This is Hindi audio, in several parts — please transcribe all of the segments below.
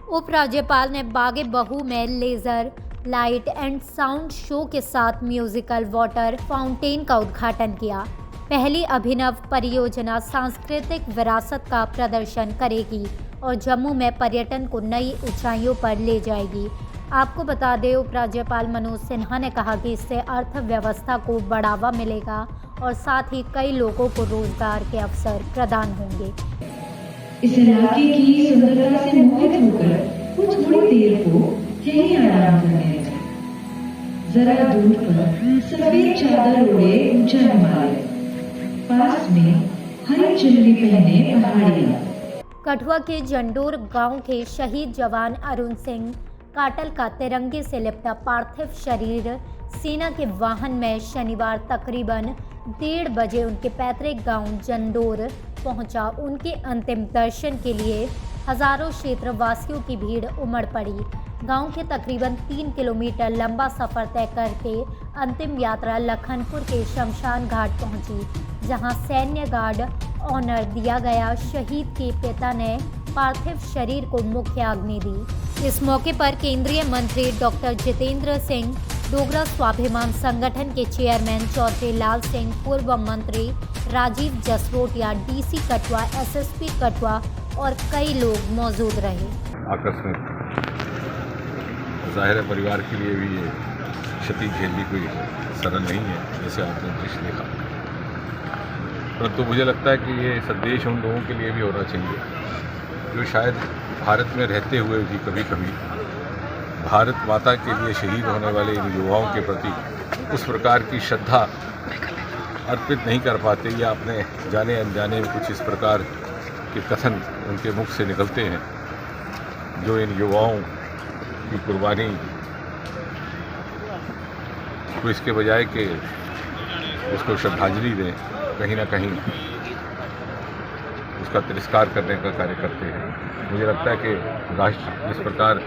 उपराज्यपाल ने बागे बहू में laser light and sound show के साथ म्यूजिकल वाटर फाउंटेन का उद्घाटन किया। पहली अभिनव परियोजना सांस्कृतिक विरासत का प्रदर्शन करेगी और जम्मू में पर्यटन को नई ऊंचाइयों पर ले जाएगी। आपको बता दें, उपराज्यपाल मनोज सिन्हा ने कहा कि इससे अर्थव्यवस्था को बढ़ावा मिलेगा और साथ ही कई लोगों को रोजगार के अवसर प्रदान होंगे। इस इलाके की सुंदरता से मोहित होकर कुछ थोड़ी देर को यहीं आराम करने लगे। जरा दूर पर सफेद चादर ओढ़े ऊंचा हिमालय, पास में हरी चुनरी पहने पहाड़ियां। कठुआ के जंडोर गांव के शहीद जवान अरुण सिंह काटल का तिरंगे से लिपटा पार्थिव शरीर सेना के वाहन में शनिवार तकरीबन 1:30 बजे उनके पैतृक गांव जंडोर पहुंचा। उनके अंतिम दर्शन के लिए हजारों क्षेत्रवासियों की भीड़ उमड़ पड़ी। गांव के तकरीबन 3 किलोमीटर लंबा सफर तय करके अंतिम यात्रा लखनपुर के शमशान घाट पहुंची, जहां सैन्य गार्ड ऑनर दिया गया। शहीद के पिता ने पार्थिव शरीर को मुख्य अग्नि दी। इस मौके पर केंद्रीय मंत्री डॉक्टर जितेंद्र सिंह, डोगरा स्वाभिमान संगठन के चेयरमैन चौधरी लाल सिंह, पूर्व मंत्री राजीव जसरोटिया, डीसी कठुआ, एसएसपी कठुआ और कई लोग मौजूद रहे। आकस्मिक जाहिर है परिवार के लिए भी ये क्षति झेलनी कोई सरल नहीं है, जैसे आपने दृश्य देखा। परंतु मुझे लगता है कि ये संदेश उन लोगों के लिए भी होना चाहिए जो शायद भारत में रहते हुए भी कभी कभी भारत माता के लिए शहीद होने वाले इन युवाओं के प्रति उस प्रकार की श्रद्धा अर्पित नहीं कर पाते, या अपने जाने अनजाने में कुछ इस प्रकार के कथन उनके मुख से निकलते हैं जो इन युवाओं की कुर्बानी तो इसके बजाय कि उसको श्रद्धांजलि दें, कहीं ना कहीं उसका तिरस्कार करने का कार्य करते हैं। मुझे लगता है कि राष्ट्र इस प्रकार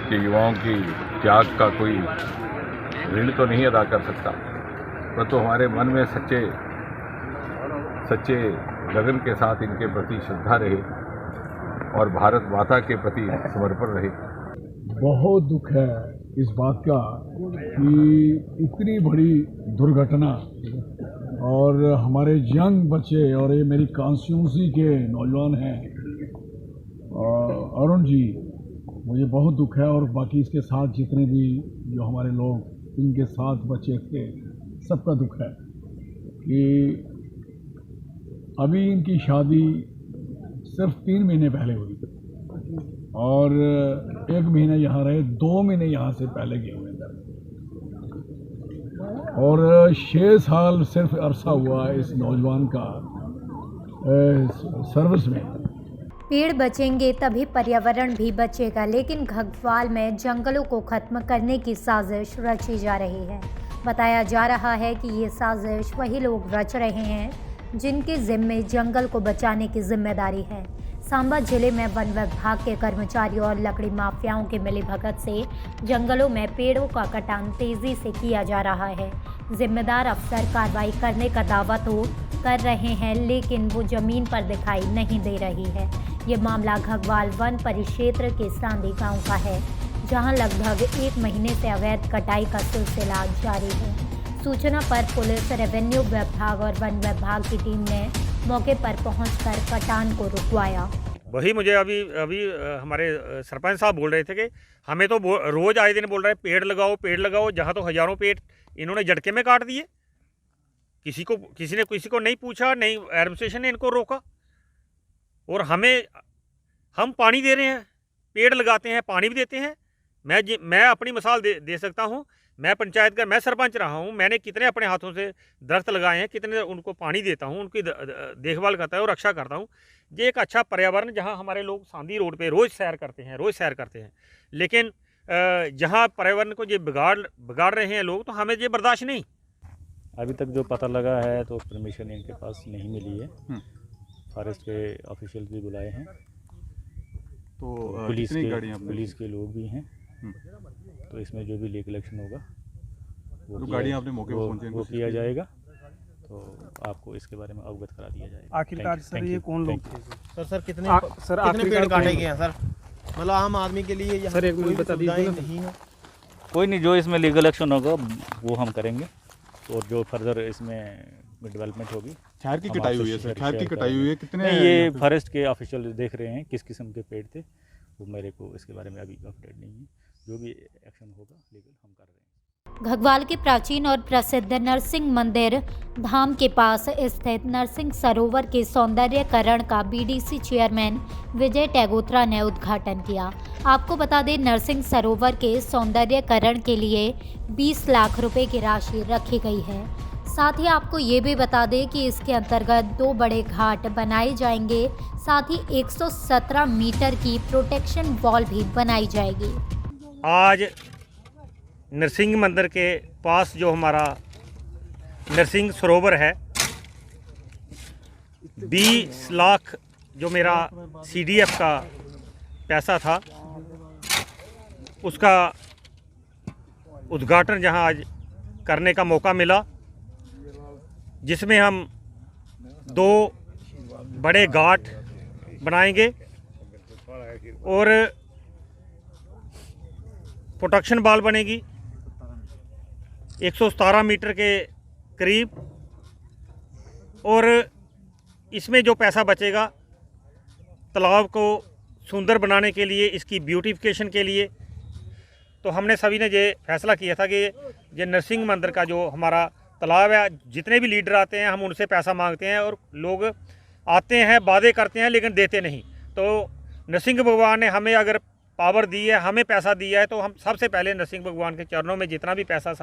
के युवाओं की त्याग का कोई ऋण तो नहीं अदा कर सकता, परंतु हमारे मन में सच्चे लगन के साथ इनके प्रति श्रद्धा रहे और भारत माता के प्रति समर्पण रहे। बहुत दुख है इस बात का कि इतनी बड़ी दुर्घटना और हमारे यंग बच्चे और ये मेरी कॉन्स्टिट्यूंसी के नौजवान हैं अरुण जी, मुझे बहुत दुख है। और बाकी इसके साथ जितने भी जो हमारे लोग इनके साथ बच्चे थे, सबका दुख है कि अभी इनकी शादी सिर्फ 3 महीने पहले हुई और 1 महीना यहाँ रहे, 2 महीने यहाँ से पहले गए हुए इधर, और 6 साल सिर्फ अरसा हुआ इस नौजवान का सर्विस में। पेड़ बचेंगे तभी पर्यावरण भी बचेगा, लेकिन घग्वाल में जंगलों को खत्म करने की साजिश रची जा रही है। बताया जा रहा है कि ये साजिश वही लोग रच रहे हैं जिनके जिम्मे जंगल को बचाने की जिम्मेदारी है। सांबा जिले में वन विभाग के कर्मचारियों और लकड़ी माफियाओं के मिलीभगत से जंगलों में पेड़ों का कटान तेजी से किया जा रहा है। जिम्मेदार अफसर कार्रवाई करने का दावा तो कर रहे हैं, लेकिन वो जमीन पर दिखाई नहीं दे रही है। ये मामला घग्वाल वन परिक्षेत्र के सांदी गांव का है, जहां लगभग 1 महीने से अवैध कटाई का सिलसिला जारी है। सूचना पर पुलिस, रेवेन्यू विभाग और वन विभाग की टीम ने मौके पर पहुंचकर कटान को रुकवाया। वही मुझे अभी हमारे सरपंच साहब बोल रहे थे कि हमें तो रोज आए दिन बोल रहे हैं पेड़ लगाओ, जहाँ तो हजारों पेड़ इन्होंने झटके में काट दिए। किसी ने किसी को नहीं पूछा, नहीं एडमिनिस्ट्रेशन ने इनको रोका। और हम पानी दे रहे हैं, पेड़ लगाते हैं, पानी भी देते हैं। मैं अपनी मिसाल दे सकता हूँ। मैं पंचायत का, मैं सरपंच रहा हूँ, मैंने कितने अपने हाथों से दरख्त लगाए हैं, कितने उनको पानी देता हूँ, उनकी देखभाल करता है और रक्षा करता हूँ। ये एक अच्छा पर्यावरण, जहाँ हमारे लोग सांदी रोड पे रोज़ सैर करते हैं, लेकिन जहाँ पर्यावरण को ये बिगाड़ रहे हैं लोग, तो हमें ये बर्दाश्त नहीं। अभी तक जो पता लगा है तो परमिशन इनके पास नहीं मिली है। फॉरेस्ट के ऑफिशियल भी बुलाए हैं, तो पुलिस के लोग भी हैं। तो इसमें जो भी लीक इलेक्शन होगा वो गाड़ियाँ अपने मौके पर पहुंचेंगी, वो किया जाएगा। तो आपको इसके बारे में अवगत करा दिया जाएगा। आखिरकार सर ये कौन लोग थे? सर कितने पेड़ काटे गए हैं सर? मतलब आम आदमी के लिए यहाँ कोई सुविधाएं नहीं है। कोई नहीं, जो इसमें लीगल एक्शन होगा वो हम करेंगे, और जो फर्दर इसमें डेवलपमेंट होगी। खैर की कटाई हुई है सर, खैर की कटाई हुई है, कितने? नहीं, ये फॉरेस्ट के ऑफिशियल देख रहे हैं किस किस्म के पेड़ थे, वो मेरे को इसके बारे में अभी अपडेट नहीं है। जो भी एक्शन होगा लीगल हम कर रहे हैं। घग्वाल के प्राचीन और प्रसिद्ध नरसिंह मंदिर धाम के पास स्थित नरसिंह सरोवर के सौंदर्यकरण का बीडीसी चेयरमैन विजय टेगोत्रा ने उद्घाटन किया। आपको बता दें, नरसिंह सरोवर के सौंदर्यकरण के लिए 20 लाख रुपए की राशि रखी गई है। साथ ही आपको ये भी बता दें कि इसके अंतर्गत 2 बड़े घाट बनाए जाएंगे। साथ ही 117 मीटर की प्रोटेक्शन वॉल भी बनाई जाएगी। आज नरसिंह मंदिर के पास जो हमारा नरसिंह सरोवर है, 20 लाख जो मेरा CDF का पैसा था, उसका उद्घाटन जहां आज करने का मौका मिला, जिसमें हम 2 बड़े घाट बनाएंगे और प्रोटेक्शन वॉल बनेगी 117 मीटर के करीब। और इसमें जो पैसा बचेगा तालाब को सुंदर बनाने के लिए, इसकी ब्यूटिफिकेशन के लिए, तो हमने सभी ने ये फैसला किया था कि ये नरसिंह मंदिर का जो हमारा तालाब है, जितने भी लीडर आते हैं हम उनसे पैसा मांगते हैं और लोग आते हैं, वादे करते हैं लेकिन देते नहीं। तो नरसिंह भगवान ने हमें अगर पावर दी है, हमें पैसा दिया है, तो हम सबसे पहले नरसिंह भगवान के चरणों में जितना भी पैसा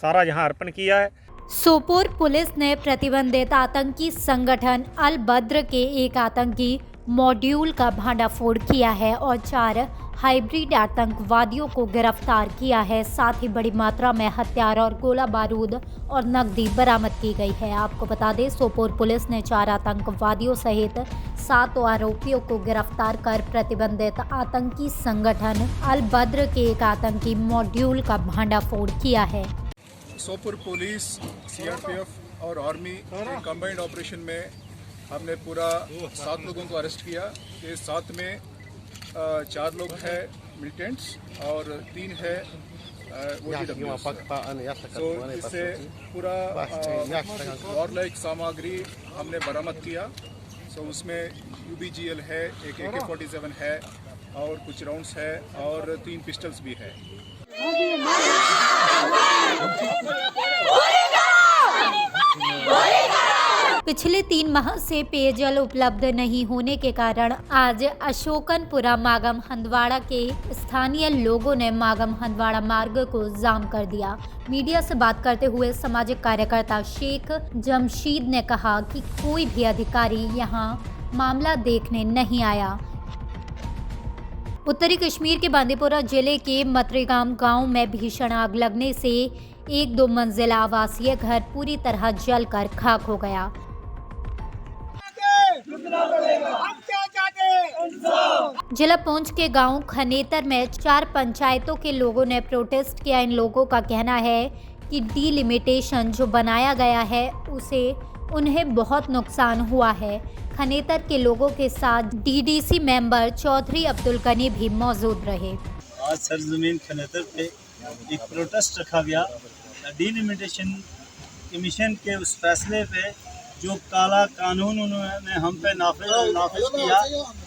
सारा यहाँ अर्पण किया है। सोपोर पुलिस ने प्रतिबंधित आतंकी संगठन अल बद्र के एक आतंकी मॉड्यूल का भांडाफोड़ किया है और 4 हाइब्रिड आतंकवादियों को गिरफ्तार किया है। साथ ही बड़ी मात्रा में हथियार और गोला बारूद और नकदी बरामद की गई है। आपको बता दें, सोपोर पुलिस ने 4 आतंकवादियों सहित 7 आरोपियों को गिरफ्तार कर प्रतिबंधित आतंकी संगठन अल बद्र के एक आतंकी मॉड्यूल का भांडाफोड़ किया है। सोपोर पुलिस, CRPF और आर्मी के कंबाइंड ऑपरेशन में हमने पूरा 7 लोगों को अरेस्ट किया। ये 7 में 4 लोग हैं मिलिटेंट्स और 3 है तो इससे पूरा वॉर लाइक सामग्री हमने बरामद किया। तो उसमें UBGL है, एक AK-47 है और कुछ राउंड्स है और 3 पिस्टल्स भी है। पिछले 3 माह से पेयजल उपलब्ध नहीं होने के कारण आज अशोकनपुरा मागम हंदवाड़ा के स्थानीय लोगों ने मागम हंदवाड़ा मार्ग को जाम कर दिया। मीडिया से बात करते हुए सामाजिक कार्यकर्ता शेख जमशीद ने कहा कि कोई भी अधिकारी यहां मामला देखने नहीं आया। उत्तरी कश्मीर के बांदीपोरा जिले के मतरेगाम गांव में भीषण आग लगने से 1-2 मंजिला आवासीय घर पूरी तरह जलकर खाक हो गया। जिला पुंछ के गांव खनेतर में 4 पंचायतों के लोगों ने प्रोटेस्ट किया। इन लोगों का कहना है कि डिलिमिटेशन जो बनाया गया है उसे उन्हें बहुत नुकसान हुआ है। खनेतर के लोगों के साथ DDC मेंबर चौधरी अब्दुल गनी भी मौजूद रहे। आज सरजमीन खनेतर पे एक प्रोटेस्ट रखा गया। डिलिमिटेशन कमीशन के उस फैसले पे जो काला कानून उन्होंने हम पे नाफिज किया,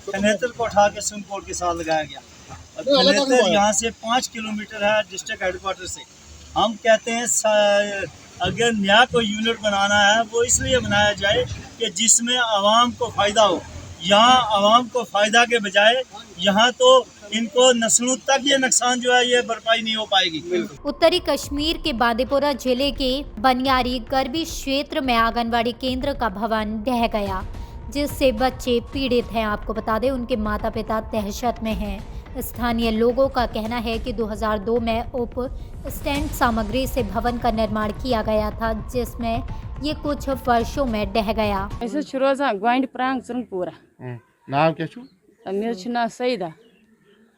खनेतर को उठा के सुप्रीम कोर्ट के साथ लगाया गया। खनेतर यहाँ से 5 किलोमीटर है डिस्ट्रिक्ट हेडक्वार्टर से। हम कहते हैं अगर नया कोई यूनिट बनाना है वो इसलिए बनाया जाए कि जिसमें आवाम को फ़ायदा हो। यहाँ आवाम को फ़ायदा के बजाय यहाँ तो इनको नस्लों तक ये नुकसान जो है ये भरपाई नहीं हो पाएगी। उत्तरी कश्मीर के बांदीपोरा जिले के बनियारी गर्भी क्षेत्र में आंगनवाड़ी केंद्र का भवन ढह गया, जिससे बच्चे पीड़ित हैं। आपको बता दें, उनके माता पिता दहशत में हैं। स्थानीय लोगों का कहना है कि 2002 में उप स्टैंड सामग्री से भवन का निर्माण किया गया था, जिसमें ये कुछ वर्षों में ढह गया। रोजान प्रांग पूरा नाम क्या ना सईदा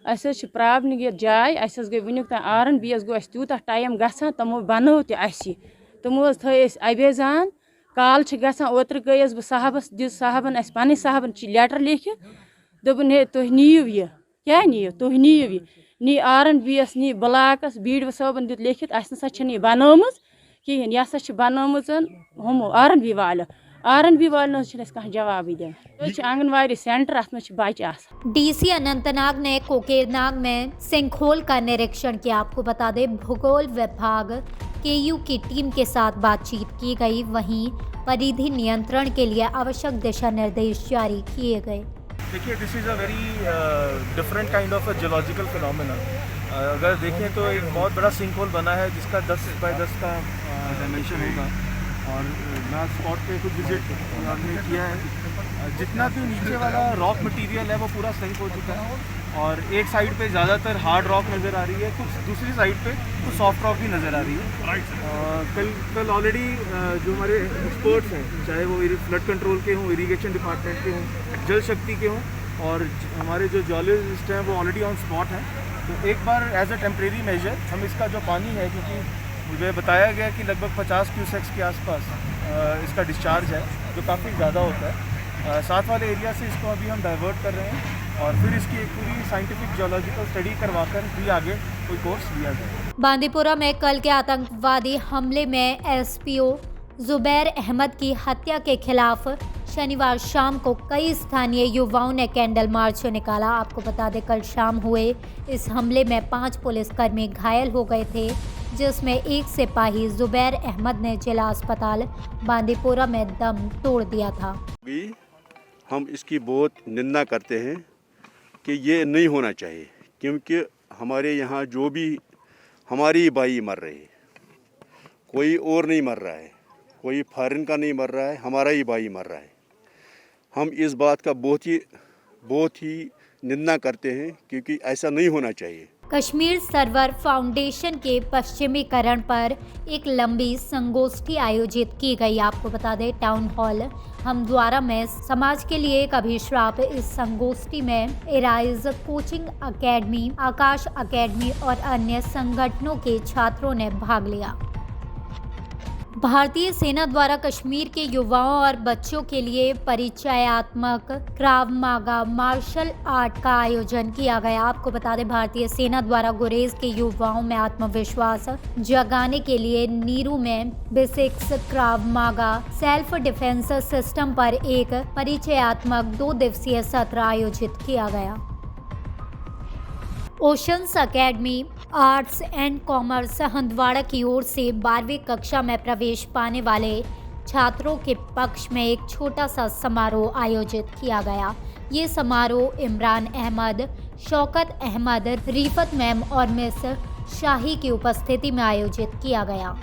प्राब्लम ये जाए गई वुक तक आरन बीस गो तूत टाइम ग तमो बनो तमो थे अबेजान काल ओतर गई बह साहबस दिस साहबन पन साहबन लेटर लिखित दोपन हे तुम नीव ये क्या नीव तुह नीव यह नी R&B नी ब्लाकस बीड सबन दित लिखित अस यह बनमज कहें यह बनमज हमो R&B वालो R&B वालों कह जवाब दिन आंगनवाड़ी सेंटर अत बच्चे डीसी अनंतनाग ने कोकेरनाग में सिंखोल का निरीक्षण किया। आपको बता दें भूगोल विभाग KU की टीम के साथ बातचीत की गई, वहीं परिधि नियंत्रण के लिए आवश्यक दिशा निर्देश जारी किए गए। देखिए this is a very different kind of geological phenomena. अगर देखें तो एक बहुत बड़ा सिंक होल बना है जिसका 10 बाय 10 का डायमेंशन होगा और मैं स्पॉट पे कुछ विजिट हमने किया है। जितना भी नीचे वाला रॉक मटेरियल है वो पूरा सिंक हो चुका है और एक साइड पे ज़्यादातर हार्ड रॉक नज़र आ रही है, कुछ दूसरी साइड पे कुछ सॉफ्ट रॉक भी नज़र आ रही है। कल ऑलरेडी जो हमारे एक्सपर्ट्स हैं, चाहे वो फ्लड कंट्रोल के हों, इरीगेशन डिपार्टमेंट के हों, जल शक्ति के हों और हमारे जो जियोलॉजिस्ट हैं वो ऑलरेडी ऑन स्पॉट हैं। तो एक बार एज अ टेम्प्रेरी मेजर हम इसका जो पानी है, क्योंकि मुझे बताया गया कि लगभग 50 क्यूसेक्स के आसपास इसका डिस्चार्ज है जो काफ़ी ज़्यादा होता है, साथ वाले एरिया से इसको अभी हम डाइवर्ट कर रहे हैं और फिर इसकी एक पूरी साइंटिफिक जियोलॉजिकल स्टडी करवाकर भी आगे कोई कोर्स लिया जाए। बांदीपुरा में कल के आतंकवादी हमले में SPO जुबैर अहमद की हत्या के खिलाफ शनिवार शाम को कई स्थानीय युवाओं ने कैंडल मार्च निकाला। आपको बता दें कल शाम हुए इस हमले में 5 पुलिसकर्मी घायल हो गए थे, जिसमें एक सिपाही जुबैर अहमद ने जिला अस्पताल बांदीपुरा में दम तोड़ दिया था। हम इसकी बहुत निंदा करते हैं कि ये नहीं होना चाहिए, क्योंकि हमारे यहाँ जो भी हमारी भाई मर रहे हैं, कोई और नहीं मर रहा है, कोई फॉरेन का नहीं मर रहा है, हमारा ही भाई मर रहा है। हम इस बात का बहुत ही निंदा करते हैं क्योंकि ऐसा नहीं होना चाहिए। कश्मीर सर्वर फाउंडेशन के पश्चिमीकरण पर एक लंबी संगोष्ठी आयोजित की गई। आपको बता दें टाउन हॉल हमद्वारा में समाज के लिए एक अभिश्राप इस संगोष्ठी में एराइज कोचिंग अकेडमी, आकाश अकेडमी और अन्य संगठनों के छात्रों ने भाग लिया। भारतीय सेना द्वारा कश्मीर के युवाओं और बच्चों के लिए परिचयात्मक क्राव मागा मार्शल आर्ट का आयोजन किया गया। आपको बता दें भारतीय सेना द्वारा गुरेज के युवाओं में आत्मविश्वास जगाने के लिए नीरू में बेसिक्स क्राव मागा सेल्फ डिफेंस सिस्टम पर एक परिचयात्मक 2 दिवसीय सत्र आयोजित किया गया। Oceans academy arts and commerce Handwara की ओर से 12वीं कक्षा में प्रवेश पाने वाले छात्रों के पक्ष में एक छोटा सा समारोह आयोजित किया गया। ये समारोह इमरान अहमद, शौकत अहमद, रिफत मैम और मिस शाही की उपस्थिति में आयोजित किया गया।